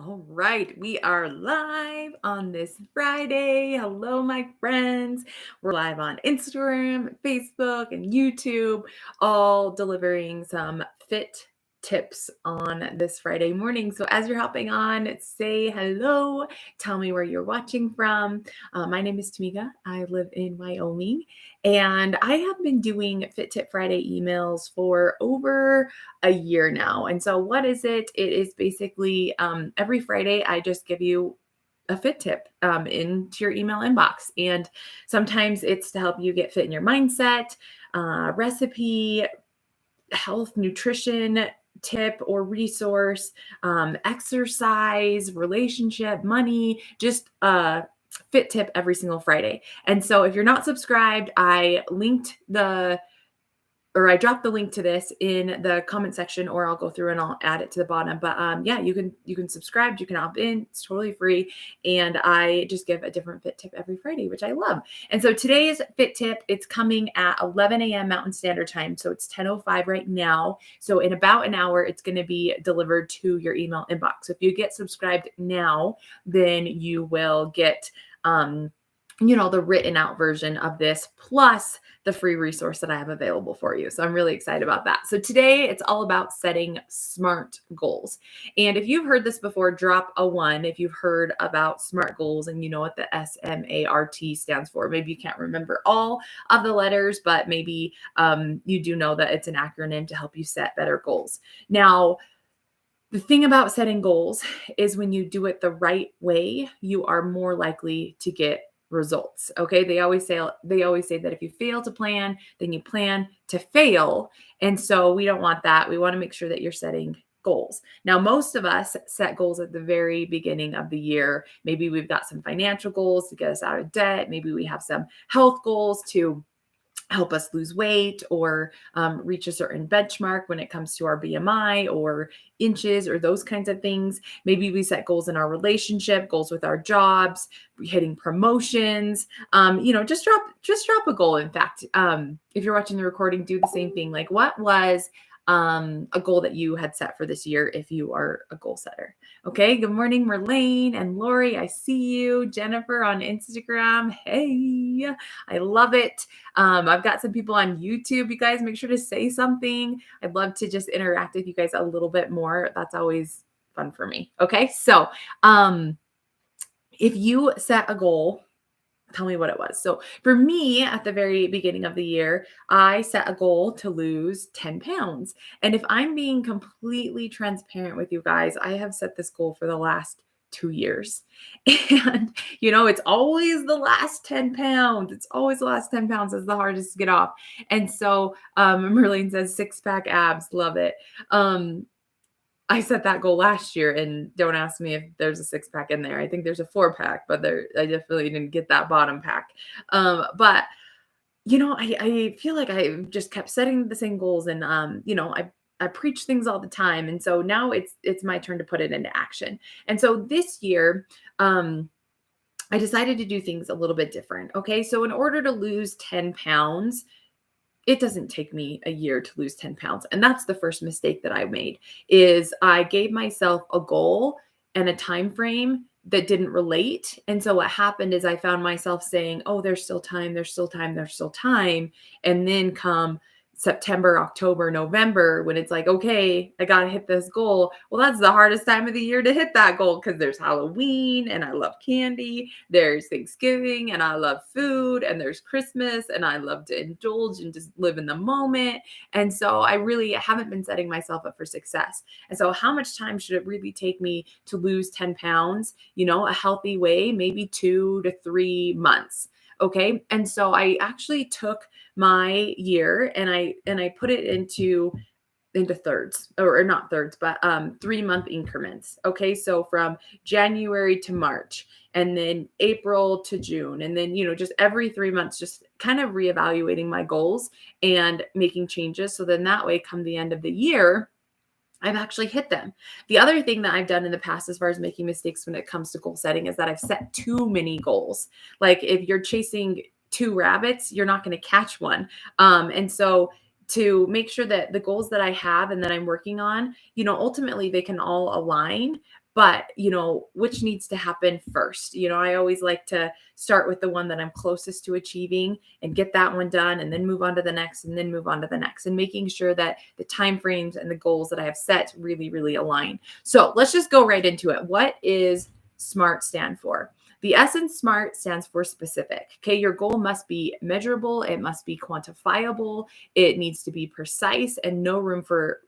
All right, we are live on this Friday. Hello, my friends. We're live on Instagram, Facebook, and YouTube, all delivering some fit tips on this Friday morning. So, as you're hopping on, say hello. Tell me where you're watching from. My name is Tamika. I live in Wyoming, and I have been doing Fit Tip Friday emails for over a year now. And so, what is it? It is basically every Friday, I just give you a fit tip into your email inbox. And sometimes it's to help you get fit in your mindset, recipe, health, nutrition tip or resource, exercise, relationship, money, just fit tip every single Friday. And so if you're not subscribed, I dropped the link to this in the comment section, or I'll go through and I'll add it to the bottom. But yeah, you can subscribe, you can opt in. It's totally free, and I just give a different fit tip every Friday, which I love. And so today's fit tip, it's coming at 11 a.m. Mountain Standard Time, so it's 10:05 right now. So in about an hour, it's going to be delivered to your email inbox. So if you get subscribed now, then you will get the written out version of this, plus the free resource that I have available for you. So I'm really excited about that. So today it's all about setting SMART goals. And if you've heard this before, drop a one if you've heard about SMART goals and you know what the SMART stands for. Maybe you can't remember all of the letters, but maybe you do know that it's an acronym to help you set better goals. Now, the thing about setting goals is when you do it the right way, you are more likely to get results. Okay? They always say that if you fail to plan, then you plan to fail. And so we don't want that. We want to make sure that you're setting goals. Now, most of us set goals at the very beginning of the year. Maybe we've got some financial goals to get us out of debt. Maybe we have some health goals to help us lose weight or reach a certain benchmark when it comes to our BMI or inches or those kinds of things. Maybe we set goals in our relationship, goals with our jobs, hitting promotions. Just drop a goal. In fact, if you're watching the recording, do the same thing. Like, what was a goal that you had set for this year if you are a goal setter? Okay. Good morning, Merlane and Lori. I see you. Jennifer on Instagram. Hey, I love it. I've got some people on YouTube. You guys make sure to say something. I'd love to just interact with you guys a little bit more. That's always fun for me. Okay. So, if you set a goal, tell me what it was. So for me, at the very beginning of the year, I set a goal to lose 10 pounds. And if I'm being completely transparent with you guys, I have set this goal for the last 2 years. And, it's always the last 10 pounds. It's always the last 10 pounds is the hardest to get off. And so Merlene says 6-pack abs. Love it. I set that goal last year, and don't ask me if there's a 6-pack in there. I think there's a 4-pack, but I definitely didn't get that bottom pack. But I feel like I just kept setting the same goals, and I preach things all the time, and so now it's my turn to put it into action. And so this year, I decided to do things a little bit different. Okay, so in order to lose 10 pounds, it doesn't take me a year to lose 10 pounds. And that's the first mistake that I made, is I gave myself a goal and a time frame that didn't relate. And so what happened is I found myself saying, "Oh, there's still time, there's still time, there's still time." And then come September, October, November, when it's like, okay, I got to hit this goal. Well, that's the hardest time of the year to hit that goal, because there's Halloween and I love candy. There's Thanksgiving and I love food. And there's Christmas and I love to indulge and just live in the moment. And so I really haven't been setting myself up for success. And so how much time should it really take me to lose 10 pounds? A healthy way, maybe 2 to 3 months. Okay. And so I actually took my year and I put it into thirds, or not thirds, but 3-month increments. Okay. So from January to March, and then April to June, and then, just every 3 months, just kind of reevaluating my goals and making changes. So then that way, come the end of the year, I've actually hit them. The other thing that I've done in the past, as far as making mistakes when it comes to goal setting, is that I've set too many goals. Like, if you're chasing two rabbits, you're not going to catch one. And so to make sure that the goals that I have and that I'm working on, ultimately they can all align, but which needs to happen first. I always like to start with the one that I'm closest to achieving and get that one done, and then move on to the next, and then move on to the next, and making sure that the time frames and the goals that I have set really, really align. So let's just go right into it. What is SMART stand for? The S in SMART stands for specific. Okay, your goal must be measurable, it must be quantifiable, it needs to be precise, and no room for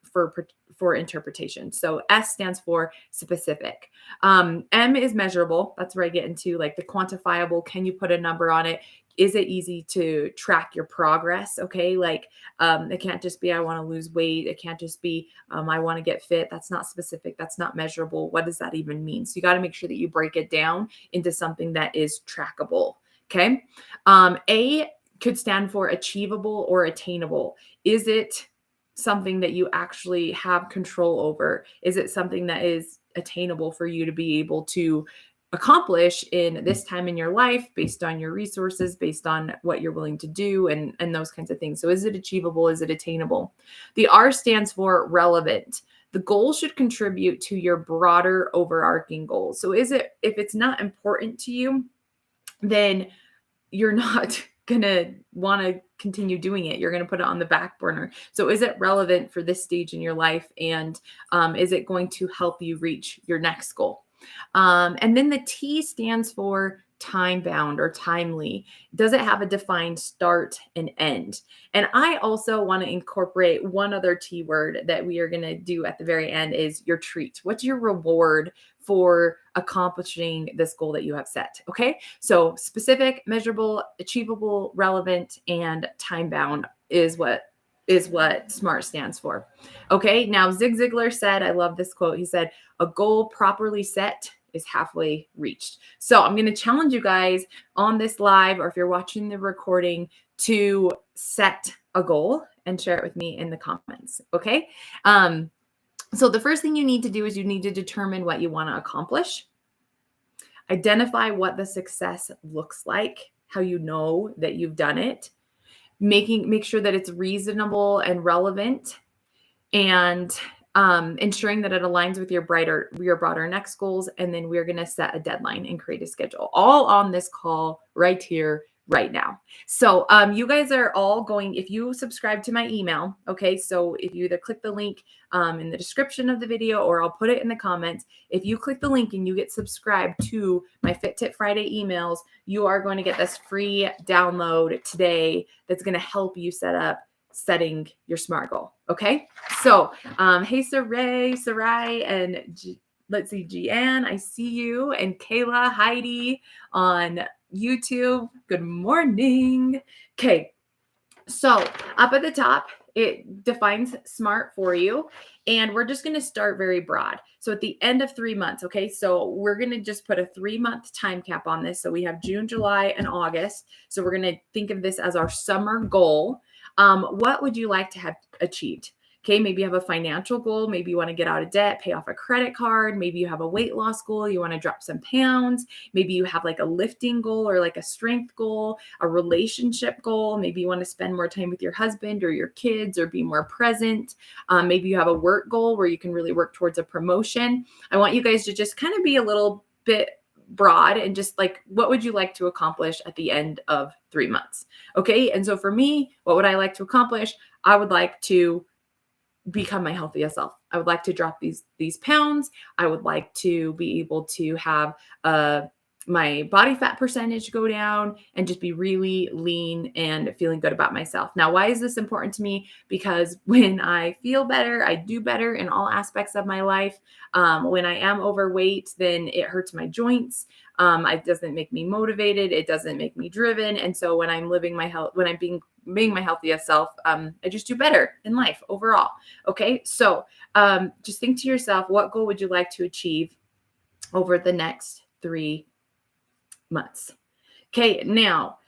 interpretation. So S stands for specific. M is measurable. That's where I get into like the quantifiable. Can you put a number on it? Is it easy to track your progress? Okay, like it can't just be I want to lose weight. It can't just be I want to get fit. That's not specific. That's not measurable. What does that even mean? So you got to make sure that you break it down into something that is trackable. Okay. A could stand for achievable or attainable. Is it something that you actually have control over? Is it something that is attainable for you to be able to accomplish in this time in your life, based on your resources, based on what you're willing to do, and those kinds of things? So is it achievable? Is it attainable? The R stands for relevant. The goal should contribute to your broader overarching goals. So if it's not important to you, then you're not going to want to continue doing it. You're going to put it on the back burner. So is it relevant for this stage in your life? And is it going to help you reach your next goal? And then the T stands for time bound or timely. Does it have a defined start and end? And I also want to incorporate one other T word that we are going to do at the very end is your treat. What's your reward for accomplishing this goal that you have set? Okay. So specific, measurable, achievable, relevant, and time bound is what SMART stands for. Okay. Now Zig Ziglar said, I love this quote. He said, a goal properly set is halfway reached. So I'm going to challenge you guys on this live, or if you're watching the recording, to set a goal and share it with me in the comments. Okay. So the first thing you need to do is you need to determine what you want to accomplish. Identify what the success looks like, how you know that you've done it. Make sure that it's reasonable and relevant, and ensuring that it aligns with your broader next goals. And then we're going to set a deadline and create a schedule, all on this call right here, right now. So you guys are all going, if you subscribe to my email, okay, so if you either click the link in the description of the video, or I'll put it in the comments, if you click the link and you get subscribed to my Fit Tip Friday emails, you are going to get this free download today that's going to help you setting your SMART goal. Okay. So, hey, Sarai, and let's see, Jeanne, I see you, and Kayla, Heidi on YouTube. Good morning. Okay. So up at the top, it defines SMART for you. And we're just going to start very broad. So at the end of 3 months, okay, so we're going to just put a 3-month time cap on this. So we have June, July, and August. So we're going to think of this as our summer goal. What would you like to have achieved? Okay, maybe you have a financial goal. Maybe you want to get out of debt, pay off a credit card. Maybe you have a weight loss goal. You want to drop some pounds. Maybe you have like a lifting goal or like a strength goal, a relationship goal. Maybe you want to spend more time with your husband or your kids or be more present. Maybe you have a work goal where you can really work towards a promotion. I want you guys to just kind of be a little bit broad and just like, what would you like to accomplish at the end of 3 months? Okay. And so for me, what would I like to accomplish? I would like to become my healthiest self. I would like to drop these pounds. I would like to be able to have my body fat percentage go down and just be really lean and feeling good about myself. Now, why is this important to me? Because when I feel better, I do better in all aspects of my life. When I am overweight, then it hurts my joints. It doesn't make me motivated. It doesn't make me driven. And so when I'm living my health, when I'm being my healthiest self, I just do better in life overall. Okay. So just think to yourself, what goal would you like to achieve over the next 3 months? Okay. Now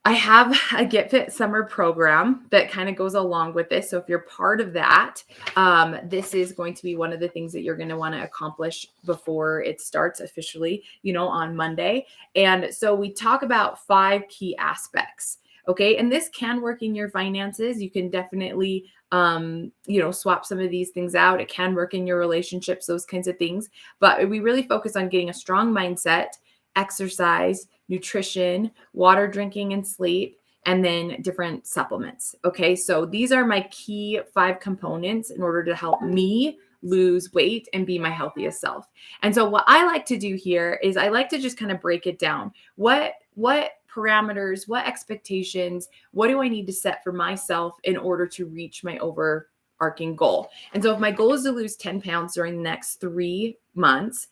I have a Get Fit summer program that kind of goes along with this. So if you're part of that, this is going to be one of the things that you're going to want to accomplish before it starts officially, on Monday. And so we talk about 5 key aspects. Okay. And this can work in your finances. You can definitely swap some of these things out. It can work in your relationships, those kinds of things. But we really focus on getting a strong mindset, exercise, nutrition, water drinking and sleep, and then different supplements. Okay. So these are my key 5 components in order to help me lose weight and be my healthiest self. And so what I like to do here is I like to just kind of break it down. What parameters, what expectations, what do I need to set for myself in order to reach my overarching goal? And so if my goal is to lose 10 pounds during the next 3 months,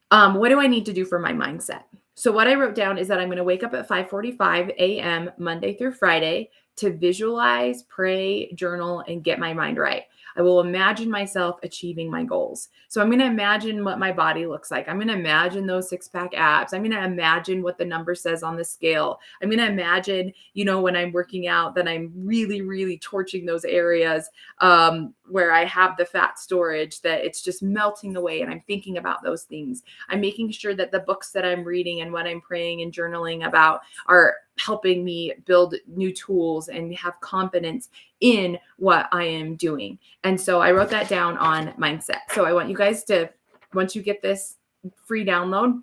what do I need to do for my mindset? So what I wrote down is that I'm going to wake up at 5:45 a.m. Monday through Friday to visualize, pray, journal, and get my mind right. I will imagine myself achieving my goals. So I'm going to imagine what my body looks like. I'm going to imagine those 6-pack abs. I'm going to imagine what the number says on the scale. I'm going to imagine, when I'm working out, that I'm really, really torching those areas where I have the fat storage, that it's just melting away. And I'm thinking about those things. I'm making sure that the books that I'm reading and what I'm praying and journaling about are helping me build new tools and have confidence in what I am doing. And so I wrote that down on mindset. So I want you guys to, once you get this free download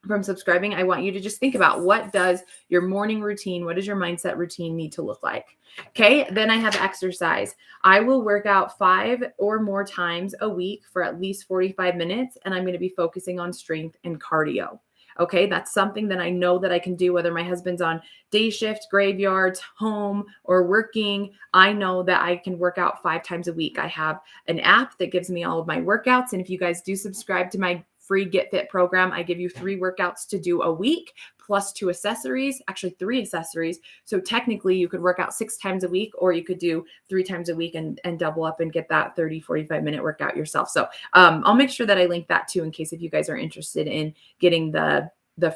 from subscribing, I want you to just think about, what does your morning routine, what does your mindset routine need to look like? Okay. Then I have exercise. I will work out 5 or more times a week for at least 45 minutes. And I'm going to be focusing on strength and cardio. Okay. That's something that I know that I can do, whether my husband's on day shift, graveyards, home, or working. I know that I can work out 5 times a week. I have an app that gives me all of my workouts. And if you guys do subscribe to my free Get Fit program, I give you 3 workouts to do a week plus 2 accessories, actually 3 accessories. So technically you could work out 6 times a week, or you could do 3 times a week and double up and get that 30, 45 minute workout yourself. So I'll make sure that I link that too, in case if you guys are interested in getting the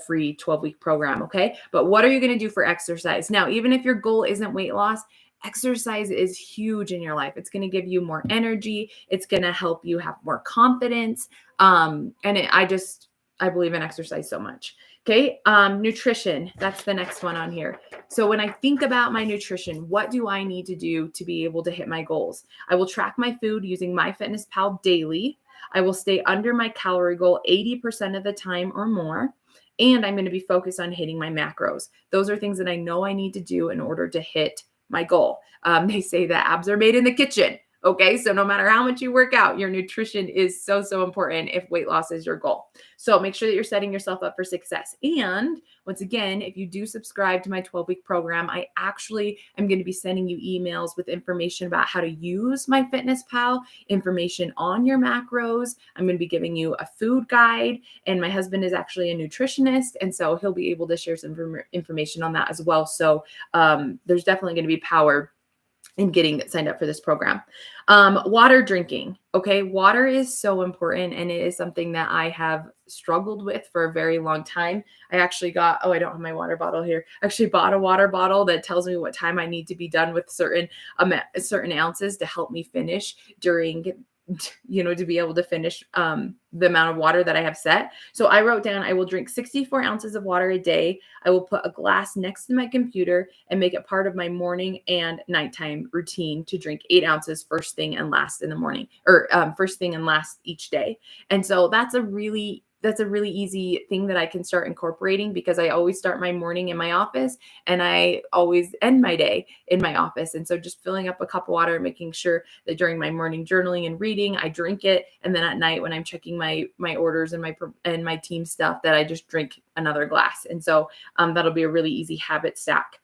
free 12-week program. Okay. But what are you going to do for exercise? Now, even if your goal isn't weight loss, exercise is huge in your life. It's going to give you more energy. It's going to help you have more confidence. I believe in exercise so much. Okay. Nutrition. That's the next one on here. So when I think about my nutrition, what do I need to do to be able to hit my goals? I will track my food using MyFitnessPal daily. I will stay under my calorie goal 80% of the time or more. And I'm going to be focused on hitting my macros. Those are things that I know I need to do in order to hit my goal. They say that abs are made in the kitchen. Okay. So no matter how much you work out, your nutrition is so, so important if weight loss is your goal. So make sure that you're setting yourself up for success. And once again, if you do subscribe to my 12-week program, I actually am going to be sending you emails with information about how to use MyFitnessPal, information on your macros. I'm going to be giving you a food guide, and my husband is actually a nutritionist. And so he'll be able to share some information on that as well. So there's definitely going to be power in getting signed up for this program. Water drinking. Okay. Water is so important. And it is something that I have struggled with for a very long time. I actually I don't have my water bottle here. I actually bought a water bottle that tells me what time I need to be done with certain ounces to help me finish during, to be able to finish the amount of water that I have set. So I wrote down, I will drink 64 ounces of water a day. I will put a glass next to my computer and make it part of my morning and nighttime routine to drink 8 ounces first thing and last in the morning, or first thing and last each day. And so that's a really easy thing that I can start incorporating, because I always start my morning in my office and I always end my day in my office. And so just filling up a cup of water, making sure that during my morning journaling and reading, I drink it. And then at night when I'm checking my orders and my team stuff, that I just drink another glass. And so that'll be a really easy habit stack.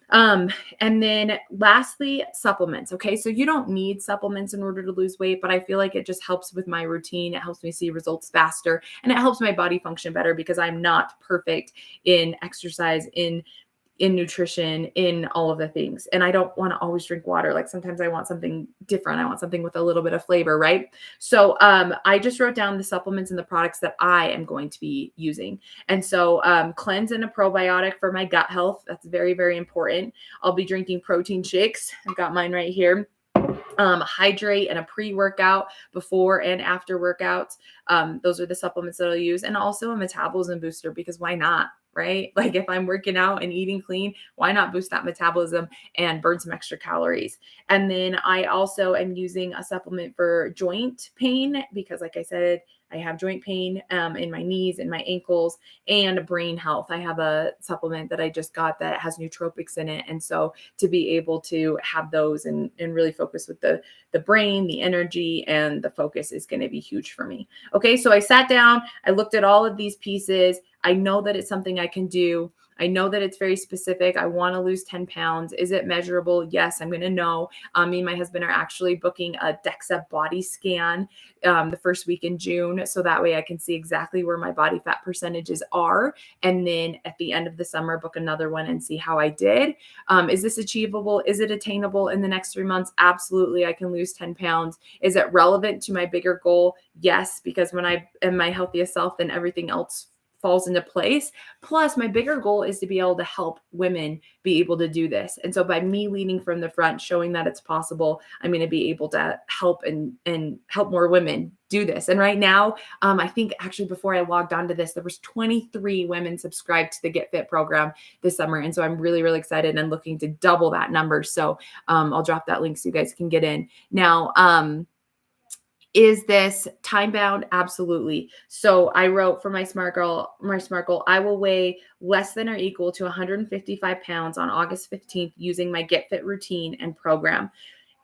And then lastly, supplements. Okay. So you don't need supplements in order to lose weight, but I feel like it just helps with my routine. It helps me see results faster, and it helps my body function better, because I'm not perfect in exercise, in nutrition, in all of the things. And I don't want to always drink water. Like sometimes I want something different. I want something with a little bit of flavor, right? So I just wrote down the supplements and the products that I am going to be using. And so cleanse and a probiotic for my gut health. That's very, very important. I'll be drinking protein shakes. I've got mine right here. Hydrate and a pre-workout before and after workouts. Those are the supplements that I'll use. And also a metabolism booster, because why not? right? Like if I'm working out and eating clean, why not boost that metabolism and burn some extra calories? And then I also am using a supplement for joint pain because, like I said, I have joint pain in my knees and my ankles, and brain health. I have a supplement that I just got that has nootropics in it. And so to be able to have those and really focus with the brain, the energy, and the focus is going to be huge for me. Okay, so I sat down, I looked at all of these pieces. I know that it's something I can do. I know that it's very specific. I want to lose 10 pounds. Is it measurable? Yes, I'm going to know. Me and my husband are actually booking a DEXA body scan the first week in June. So that way I can see exactly where my body fat percentages are. And then at the end of the summer, book another one and see how I did. Is this achievable? Is it attainable in the next 3 months? Absolutely. I can lose 10 pounds. Is it relevant to my bigger goal? Yes, because when I am my healthiest self, then everything else falls into place. Plus, my bigger goal is to be able to help women be able to do this. And so by me leading from the front, showing that it's possible, I'm going to be able to help and help more women do this. And right now, I think actually before I logged onto this, there was 23 women subscribed to the Get Fit program this summer. And so I'm really, really excited and looking to double that number. So I'll drop that link so you guys can get in. Now, is this time bound? Absolutely. So I wrote for my smart goal, I will weigh less than or equal to 155 pounds on August 15th using my Get Fit routine and program.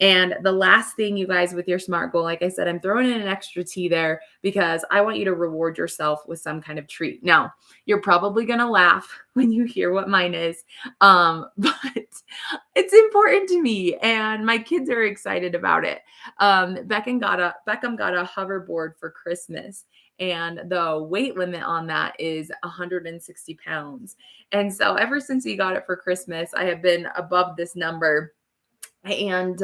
And the last thing, you guys, with your SMART goal, like I said, I'm throwing in an extra T there because I want you to reward yourself with some kind of treat. Now, you're probably going to laugh when you hear what mine is, but it's important to me, and my kids are excited about it. Beckham got a hoverboard for Christmas, and the weight limit on that is 160 pounds. And so ever since he got it for Christmas, I have been above this number. And,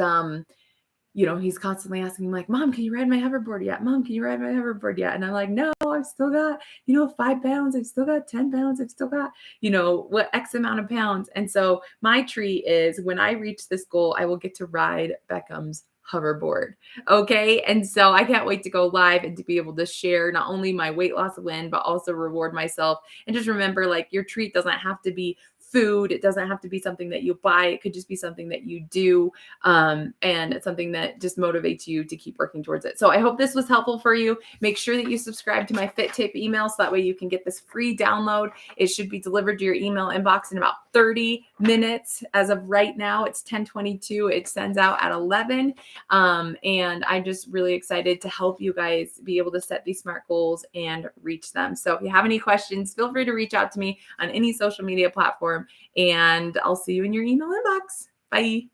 he's constantly asking me like, Mom, can you ride my hoverboard yet? Mom, can you ride my hoverboard yet? And I'm like, no, I've still got, 5 pounds. I've still got 10 pounds. I've still got, what X amount of pounds. And so my treat is when I reach this goal, I will get to ride Beckham's hoverboard. Okay. And so I can't wait to go live and to be able to share not only my weight loss win, but also reward myself. And just remember, like, your treat doesn't have to be food. It doesn't have to be something that you buy. It could just be something that you do. And it's something that just motivates you to keep working towards it. So I hope this was helpful for you. Make sure that you subscribe to my Fit Tip email so that way you can get this free download. It should be delivered to your email inbox in about 30 minutes. As of right now, it's 10:22. It sends out at 11. And I'm just really excited to help you guys be able to set these SMART goals and reach them. So if you have any questions, feel free to reach out to me on any social media platform, and I'll see you in your email inbox. Bye.